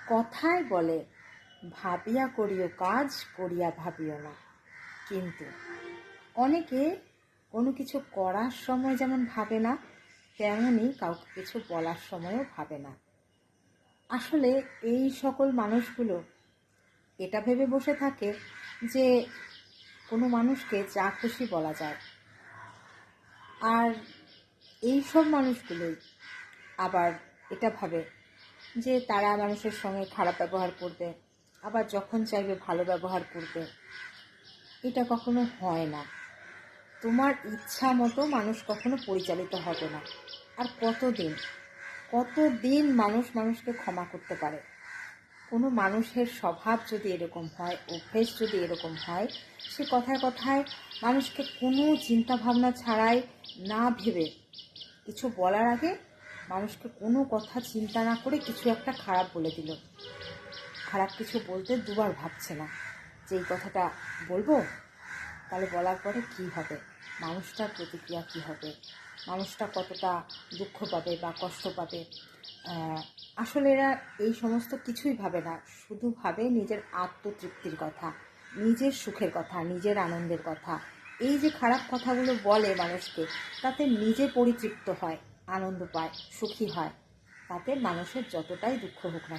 কথায় বলে, ভাবিয়া করিও কাজ, করিয়া ভাবিও না। কিন্তু অনেকে কোনো কিছু করার সময় যেমন ভাবে না, তেমনই কাউকে কিছু বলার সময়ও ভাবে না। আসলে এই সকল মানুষগুলো এটা ভেবে বসে থাকে যে কোনো মানুষকে যা খুশি বলা যায়। আর এই সব মানুষগুলোই আবার এটা ভাবে যে তারা মানুষের সঙ্গে খারাপ ব্যবহার করবে, আবার যখন চাইবে ভালো ব্যবহার করবে। এটা কখনো হয় না। তোমার ইচ্ছা মতো মানুষ কখনো পরিচালিত হবে না। আর কতদিন মানুষ মানুষকে ক্ষমা করতে পারে? কোনো মানুষের স্বভাব যদি এরকম হয়, অভ্যেস যদি এরকম হয়, সে কথায় কথায় মানুষকে কোনো চিন্তা ভাবনা ছাড়াই, না ভেবে, কিছু বলার আগে মানুষকে কোনো কথা চিন্তা না করে কিছু একটা খারাপ বলে দিল। খারাপ কিছু বলতে দুবার ভাবছে না যে এই কথাটা বলবো, তাহলে বলার পরে কী হবে, মানুষটার প্রতিক্রিয়া কী হবে, মানুষটা কতটা দুঃখ পাবে বা কষ্ট পাবে। আসলে এরা এই সমস্ত কিছুই ভাবে না, শুধু ভাবে নিজের আত্মতৃপ্তির কথা, নিজের সুখের কথা, নিজের আনন্দের কথা। এই যে খারাপ কথাগুলো বলে মানুষকে, তাতে নিজে পরিতৃপ্ত হয়, আনন্দ পায়, সুখী হয়। তাতে মানুষের যতটাই দুঃখ হোক না।